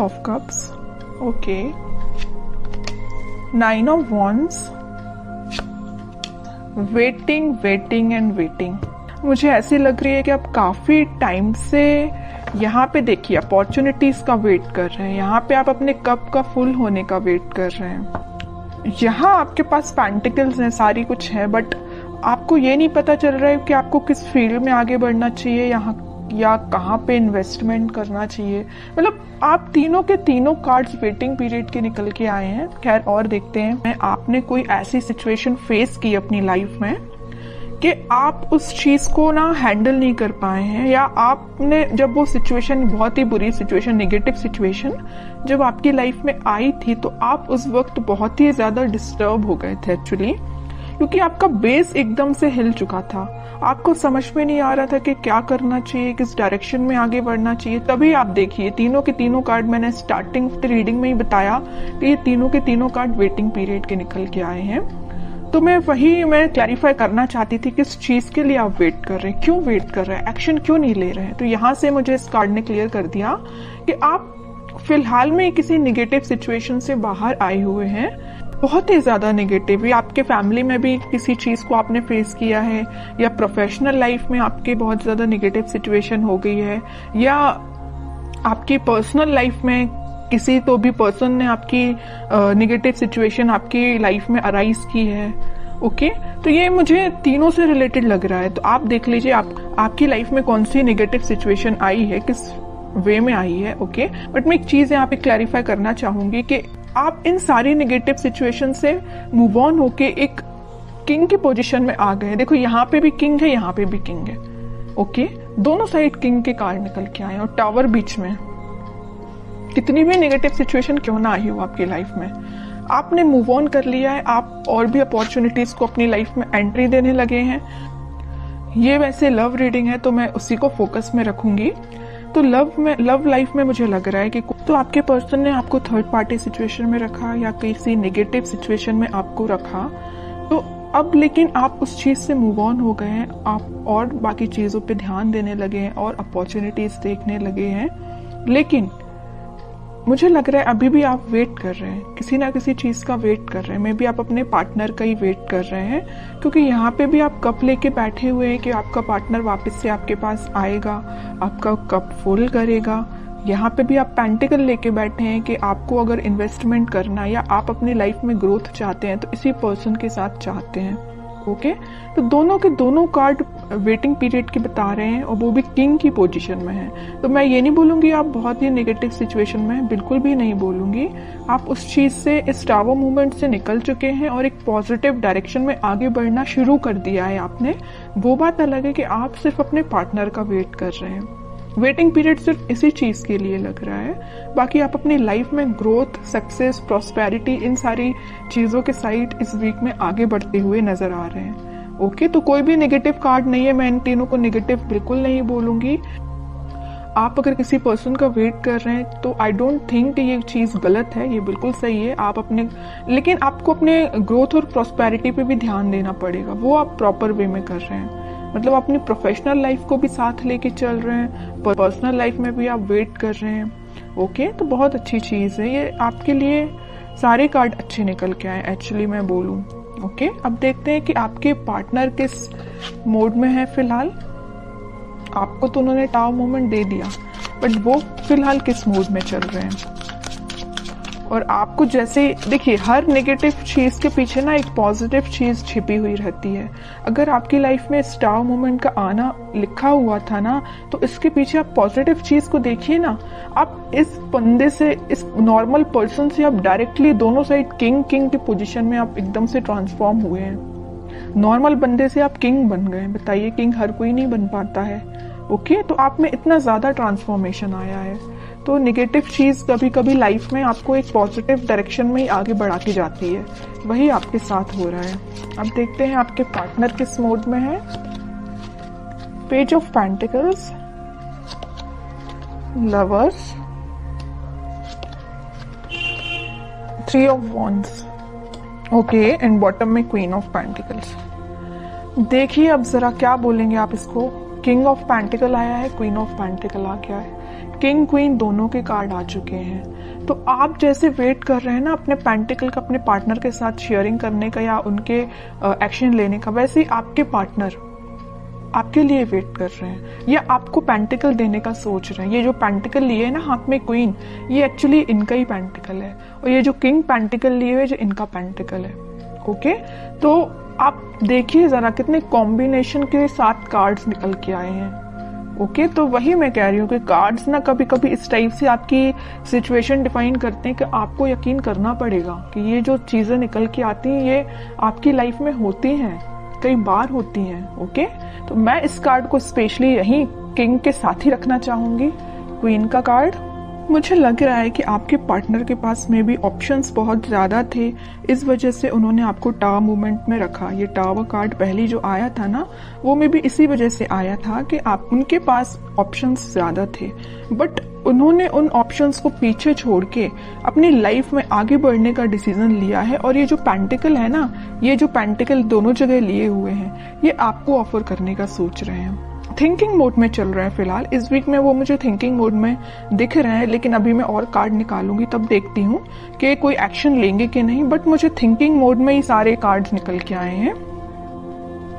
Of cups, okay, 9 of wands, waiting waiting and waiting. मुझे ऐसी लग रही है कि आप काफी टाइम से यहाँ पे देखिए अपॉर्चुनिटीज का वेट कर रहे हैं, यहाँ पे आप अपने कप का फुल होने का वेट कर रहे हैं। यहाँ आपके पास पेंटिकल्स हैं, सारी कुछ है, बट आपको ये नहीं पता चल रहा है कि आपको किस फील्ड में आगे बढ़ना चाहिए यहाँ या कहाँ पे इन्वेस्टमेंट करना चाहिए। मतलब आप तीनों के तीनों कार्ड्स वेटिंग पीरियड के निकल के आए हैं। खैर और देखते हैं, आपने कोई ऐसी सिचुएशन फेस की अपनी लाइफ में कि आप उस चीज को ना हैंडल नहीं कर पाए हैं, या आपने जब वो सिचुएशन, बहुत ही बुरी सिचुएशन, नेगेटिव सिचुएशन जब आपकी लाइफ में आई थी, तो आप उस वक्त बहुत ही ज्यादा डिस्टर्ब हो गए थे एक्चुअली, क्योंकि आपका बेस एकदम से हिल चुका था। आपको समझ में नहीं आ रहा था कि क्या करना चाहिए, किस डायरेक्शन में आगे बढ़ना चाहिए। तभी आप देखिए तीनों के तीनों कार्ड, मैंने स्टार्टिंग रीडिंग में ही बताया कि ये तीनों के तीनों कार्ड वेटिंग पीरियड के निकल के आए हैं। तो मैं क्लैरिफाई करना चाहती थी किस चीज के लिए आप वेट कर रहे हैं, क्यों वेट कर रहे हैं, एक्शन क्यों नहीं ले रहे हैं। तो यहाँ से मुझे इस कार्ड ने क्लियर कर दिया कि आप फिलहाल में किसी निगेटिव सिचुएशन से बाहर आए हुए हैं, बहुत ही ज्यादा नेगेटिव, या आपके फैमिली में भी किसी चीज को आपने फेस किया है, या प्रोफेशनल लाइफ में आपके बहुत ज्यादा नेगेटिव सिचुएशन हो गई है, या आपकी पर्सनल लाइफ में किसी तो भी पर्सन ने आपकी नेगेटिव सिचुएशन आपकी लाइफ में अराइज की है। ओके, तो ये मुझे तीनों से रिलेटेड लग रहा है। तो आप देख लीजिए आपकी लाइफ में कौन सी नेगेटिव सिचुएशन आई है, किस वे में आई है। ओके, बट मैं एक चीज यहाँ पे क्लैरिफाई करना चाहूंगी कि आप इन सारी नेगेटिव सिचुएशन से मूव ऑन होके एक किंग की पोजीशन में आ गए हैं। देखो यहाँ पे भी किंग है, यहाँ पे भी किंग है। ओके, दोनों साइड किंग के कार्ड निकल के आए और टावर बीच में। कितनी भी नेगेटिव सिचुएशन क्यों ना आई हो आपकी लाइफ में, आपने मूव ऑन कर लिया है। आप और भी अपॉर्चुनिटीज को अपनी लाइफ में एंट्री देने लगे हैं। ये वैसे लव रीडिंग है तो मैं उसी को फोकस में रखूंगी। तो लव लाइफ में मुझे लग रहा है कि तो आपके पर्सन ने आपको थर्ड पार्टी सिचुएशन में रखा या किसी नेगेटिव सिचुएशन में आपको रखा, तो अब लेकिन आप उस चीज से मूव ऑन हो गए हैं, आप और बाकी चीजों पे ध्यान देने लगे हैं और अपॉर्चुनिटीज देखने लगे हैं। लेकिन मुझे लग रहा है अभी भी आप वेट कर रहे हैं, किसी ना किसी चीज का वेट कर रहे हैं। मे बी आप अपने पार्टनर का ही वेट कर रहे हैं, क्योंकि यहाँ पे भी आप कप लेके बैठे हुए हैं कि आपका पार्टनर वापस से आपके पास आएगा, आपका कप फुल करेगा। यहाँ पे भी आप पेंटिकल लेके बैठे हैं कि आपको अगर इन्वेस्टमेंट करना या आप अपनी लाइफ में ग्रोथ चाहते हैं तो इसी पर्सन के साथ चाहते हैं। ओके, तो दोनों के दोनों कार्ड वेटिंग पीरियड के बता रहे हैं और वो भी किंग की पोजीशन में है। तो मैं ये नहीं बोलूंगी आप बहुत ही नेगेटिव सिचुएशन में हैं, बिल्कुल भी नहीं बोलूंगी। आप उस चीज से, इस टावर मूवमेंट से निकल चुके हैं और एक पॉजिटिव डायरेक्शन में आगे बढ़ना शुरू कर दिया है आपने। वो बात अलग है कि आप सिर्फ अपने पार्टनर का वेट कर रहे हैं। वेटिंग पीरियड सिर्फ इसी चीज के लिए लग रहा है। बाकी आप अपनी लाइफ में ग्रोथ, सक्सेस, प्रॉस्पेरिटी, इन सारी चीजों के साइड इस वीक में आगे बढ़ते हुए नजर आ रहे हैं। ओके, तो कोई भी नेगेटिव कार्ड नहीं है, मैं इन तीनों को नेगेटिव बिल्कुल नहीं बोलूंगी। आप अगर किसी पर्सन का वेट कर रहे हैं तो आई डोंट थिंक ये चीज गलत है, ये बिल्कुल सही है। आप अपने, लेकिन आपको अपने ग्रोथ और प्रॉस्पेरिटी पे भी ध्यान देना पड़ेगा, वो आप प्रॉपर वे में कर रहे हैं। मतलब अपनी प्रोफेशनल लाइफ को भी साथ लेके चल रहे हैं, पर्सनल लाइफ में भी आप वेट कर रहे हैं। ओके, तो बहुत अच्छी चीज है ये, आपके लिए सारे कार्ड अच्छे निकल के आए एक्चुअली मैं बोलूं। ओके, अब देखते हैं कि आपके पार्टनर किस मोड में है फिलहाल। आपको तो उन्होंने टावर मूवमेंट दे दिया, बट वो फिलहाल किस मूड में चल रहे हैं। और आपको जैसे देखिए, हर नेगेटिव चीज के पीछे ना एक पॉजिटिव चीज छिपी हुई रहती है। अगर आपकी लाइफ में स्टार मोमेंट का आना लिखा हुआ था ना, तो इसके पीछे आप पॉजिटिव चीज को देखिए ना। आप इस बंदे से, इस नॉर्मल पर्सन से आप डायरेक्टली दोनों साइड किंग की पोजीशन में आप एकदम से ट्रांसफॉर्म हुए हैं। नॉर्मल बंदे से आप किंग बन गए। बताइए, किंग हर कोई नहीं बन पाता है। ओके, तो आप में इतना ज्यादा ट्रांसफॉर्मेशन आया है। तो नेगेटिव चीज कभी कभी लाइफ में आपको एक पॉजिटिव डायरेक्शन में ही आगे बढ़ा के जाती है, वही आपके साथ हो रहा है। अब देखते हैं आपके पार्टनर किस मोड में है। Page of pentacles, lovers, 3 of wands, okay, and bottom में क्वीन ऑफ पेंटिकल्स। देखिए अब जरा क्या बोलेंगे आप इसको। किंग ऑफ पेंटिकल आया है, क्वीन ऑफ पेंटिकल आ गया है। किंग क्वीन दोनों के कार्ड आ चुके हैं। तो आप जैसे वेट कर रहे हैं ना अपने पेंटिकल का अपने पार्टनर के साथ शेयरिंग करने का या उनके एक्शन लेने का, वैसे ही आपके पार्टनर आपके लिए वेट कर रहे हैं या आपको पेंटिकल देने का सोच रहे हैं। ये जो पेंटिकल लिए है ना हाथ में क्वीन, ये एक्चुअली इनका ही पेंटिकल है, और ये जो किंग पेंटिकल लिए हुए जो इनका पेंटिकल है। ओके, तो आप देखिए जरा कितने कॉम्बिनेशन के साथ कार्ड्स निकल के आए हैं। ओके, तो वही मैं कह रही हूँ कि कार्ड्स ना कभी कभी इस टाइप से आपकी सिचुएशन डिफाइन करते हैं कि आपको यकीन करना पड़ेगा कि ये जो चीजें निकल के आती हैं ये आपकी लाइफ में होती हैं, कई बार होती हैं। ओके, तो मैं इस कार्ड को स्पेशली यही किंग के साथ ही रखना चाहूंगी, क्वीन का कार्ड। मुझे लग रहा है कि आपके पार्टनर के पास में भी ऑप्शंस बहुत ज्यादा थे, इस वजह से उन्होंने आपको टावर मूवमेंट में रखा। ये टावर कार्ड पहली जो आया था ना, वो में भी इसी वजह से आया था कि आप उनके पास ऑप्शंस ज्यादा थे, बट उन्होंने उन ऑप्शंस को पीछे छोड़ के अपनी लाइफ में आगे बढ़ने का डिसीजन लिया है। और ये जो पेंटिकल है ना, ये जो पेंटिकल दोनों जगह लिए हुए हैं, ये आपको ऑफर करने का सोच रहे हैं। थिंकिंग मोड में चल रहे हैं फिलहाल। इस वीक में वो मुझे थिंकिंग मोड में दिख रहे हैं, लेकिन अभी मैं और कार्ड निकालूंगी तब देखती हूँ कि कोई एक्शन लेंगे कि नहीं, बट मुझे थिंकिंग मोड में ही सारे कार्ड्स निकल के आए हैं।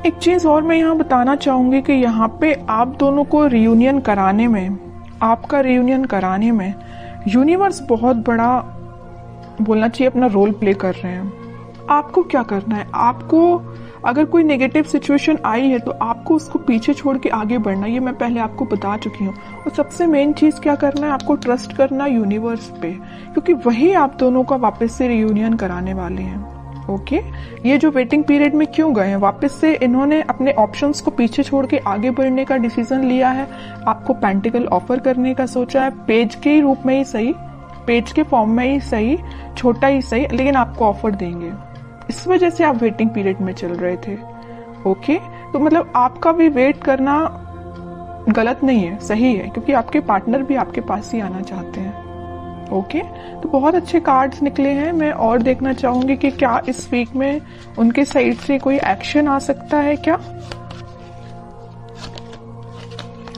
एक चीज और मैं यहाँ बताना चाहूंगी कि यहाँ पे आप दोनों को रियूनियन कराने में, आपका रियूनियन कराने में यूनिवर्स बहुत बड़ा बोलना चाहिए अपना रोल प्ले कर रहे हैं। आपको क्या करना है, आपको अगर कोई नेगेटिव सिचुएशन आई है तो आपको उसको पीछे छोड़ के आगे बढ़ना, ये मैं पहले आपको बता चुकी हूँ। और सबसे मेन चीज क्या करना है, आपको ट्रस्ट करना यूनिवर्स पे, क्योंकि वही आप दोनों का वापस से रियूनियन कराने वाले हैं। ओके, ये जो वेटिंग पीरियड में क्यों गए हैं, वापस से इन्होंने अपने ऑप्शंस को पीछे छोड़ के आगे बढ़ने का डिसीजन लिया है, आपको पेंटिकल ऑफर करने का सोचा है, पेज के रूप में ही सही, पेज के फॉर्म में ही सही, छोटा ही सही, लेकिन आपको ऑफर देंगे। इस वजह से आप वेटिंग पीरियड में चल रहे थे। ओके, तो मतलब आपका भी वेट करना गलत नहीं है, सही है, क्योंकि आपके पार्टनर भी आपके पास ही आना चाहते हैं। ओके, तो बहुत अच्छे कार्ड्स निकले हैं। मैं और देखना चाहूंगी कि क्या इस वीक में उनके साइड से कोई एक्शन आ सकता है। क्या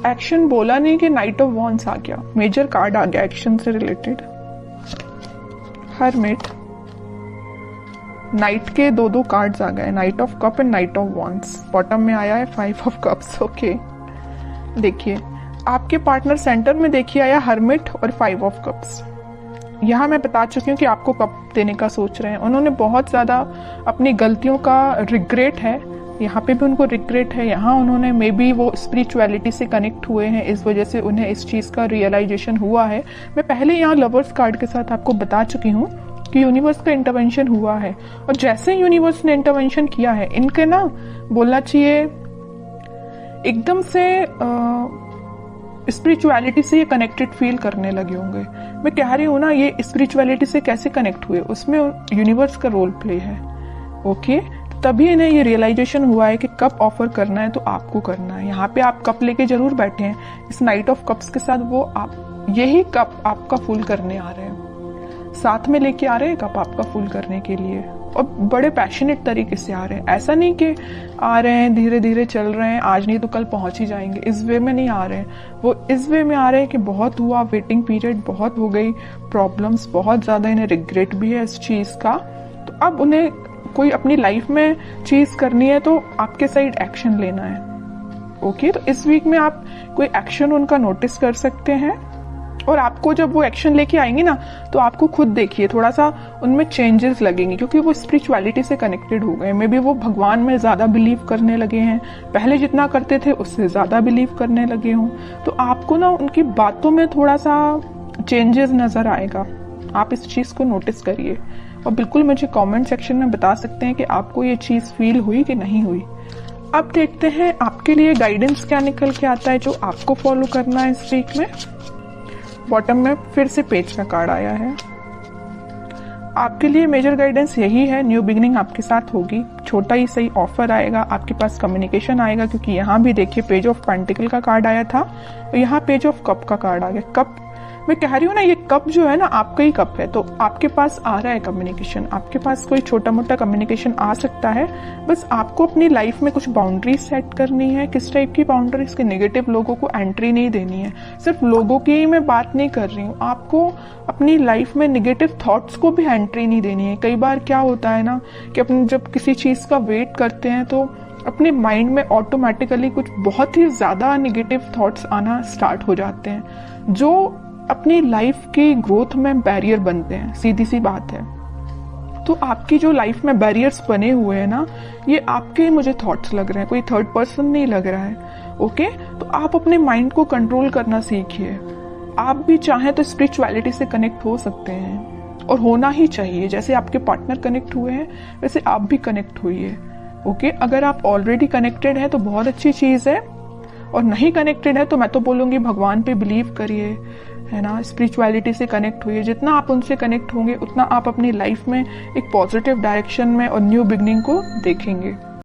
एक्शन बोला नहीं कि नाइट ऑफ वॉन्ड्स आ गया, मेजर कार्ड आ गया एक्शन से रिलेटेड। हरमिट, नाइट के दो कार्ड्स आ गए, night of cup and night of wands. Bottom में आया है 5 ऑफ कप्स। ओके, देखिए आपके पार्टनर सेंटर में देखिए आया हरमिट और 5 ऑफ कप्स। यहाँ मैं बता चुकी हूँ कि आपको कप देने का सोच रहे हैं। उन्होंने बहुत ज्यादा अपनी गलतियों का रिग्रेट है, यहाँ पे भी उनको रिग्रेट है। यहाँ उन्होंने मे बी वो स्पिरिचुअलिटी से कनेक्ट हुए हैं, इस वजह से उन्हें इस चीज का रियलाइजेशन हुआ है। मैं पहले यहाँ लवर्स कार्ड के साथ आपको बता चुकी हूँ कि यूनिवर्स का इंटरवेंशन हुआ है, और जैसे यूनिवर्स ने इंटरवेंशन किया है, इनके ना बोलना चाहिए एकदम से स्पिरिचुअलिटी से ये कनेक्टेड फील करने लगे होंगे। मैं कह रही हूँ ना, ये स्पिरिचुअलिटी से कैसे कनेक्ट हुए, उसमें यूनिवर्स का रोल प्ले है। ओके, तभी इन्हें ये रियलाइजेशन हुआ है कि कप ऑफर करना है तो आपको करना है। यहाँ पे आप कप लेके जरूर बैठे हैं, इस नाइट ऑफ कप्स के साथ वो आप यही कप आपका फुल करने आ रहे हैं, साथ में लेके आ रहे हैं कप आपका फुल करने के लिए, और बड़े पैशनेट तरीके से आ रहे हैं। ऐसा नहीं कि आ रहे हैं धीरे धीरे चल रहे हैं, आज नहीं तो कल पहुंच ही जाएंगे, इस वे में नहीं आ रहे हैं। वो इस वे में आ रहे हैं कि बहुत हुआ, वेटिंग पीरियड बहुत हो गई, प्रॉब्लम्स बहुत ज्यादा, इन्हें रिग्रेट भी है इस चीज का। तो अब उन्हें कोई अपनी लाइफ में चीज करनी है तो आपके साइड एक्शन लेना है। ओके, तो इस वीक में आप कोई एक्शन उनका नोटिस कर सकते हैं, और आपको जब वो एक्शन लेके आएंगे ना, तो आपको खुद देखिए थोड़ा सा उनमें चेंजेस लगेंगे, क्योंकि वो स्पिरिचुअलिटी से कनेक्टेड हो गए। मे बी वो भगवान में ज्यादा बिलीव करने लगे हैं, पहले जितना करते थे उससे ज्यादा बिलीव करने लगे हों। तो आपको ना उनकी बातों में थोड़ा सा चेंजेस नजर आएगा, आप इस चीज को नोटिस करिए, और बिल्कुल मुझे कमेंट सेक्शन में बता सकते हैं कि आपको ये चीज फील हुई कि नहीं हुई। अब देखते हैं आपके लिए गाइडेंस क्या निकल के आता है जो आपको फॉलो करना है इस वीक में। बॉटम में फिर से पेज का कार्ड आया है। आपके लिए मेजर गाइडेंस यही है, न्यू बिगिनिंग आपके साथ होगी, छोटा ही सही ऑफर आएगा, आपके पास कम्युनिकेशन आएगा, क्योंकि यहाँ भी देखिए पेज ऑफ पेंटिकल का कार्ड आया था और यहाँ पेज ऑफ कप का कार्ड आ गया। कप मैं कह रही हूँ ना, ये कप जो है ना आपका ही कप है, तो आपके पास आ रहा है कम्युनिकेशन, आपके पास कोई छोटा मोटा कम्युनिकेशन आ सकता है। बस आपको अपनी लाइफ में कुछ बाउंड्रीज सेट करनी है। किस टाइप की बाउंड्रीज? के नेगेटिव लोगों को एंट्री नहीं देनी है। सिर्फ लोगों की ही मैं बात नहीं कर रही हूँ, आपको अपनी लाइफ में नेगेटिव थॉट्स को भी एंट्री नहीं देनी है। कई बार क्या होता है ना कि अपन जब किसी चीज का वेट करते हैं तो अपने माइंड में ऑटोमेटिकली कुछ बहुत ही ज्यादा नेगेटिव थॉट्स आना स्टार्ट हो जाते हैं, जो अपनी लाइफ की ग्रोथ में बैरियर बनते हैं। सीधी सी बात है। तो आपकी जो लाइफ में बैरियर्स बने हुए हैं ना, ये आपके मुझे थॉट्स लग रहे हैं, कोई थर्ड पर्सन नहीं लग रहा है। ओके, तो आप अपने माइंड को कंट्रोल करना सीखिए। आप भी चाहें तो स्पिरिचुअलिटी से कनेक्ट हो सकते हैं, और होना ही चाहिए। जैसे आपके पार्टनर कनेक्ट हुए हैं वैसे आप भी कनेक्ट हुइए। ओके, अगर आप ऑलरेडी कनेक्टेड है तो बहुत अच्छी चीज है, और नहीं कनेक्टेड है तो मैं तो बोलूंगी भगवान पे बिलीव करिए, है ना, स्पिरिचुअलिटी से कनेक्ट हुइए। जितना आप उनसे कनेक्ट होंगे उतना आप अपनी लाइफ में एक पॉजिटिव डायरेक्शन में और न्यू बिगनिंग को देखेंगे।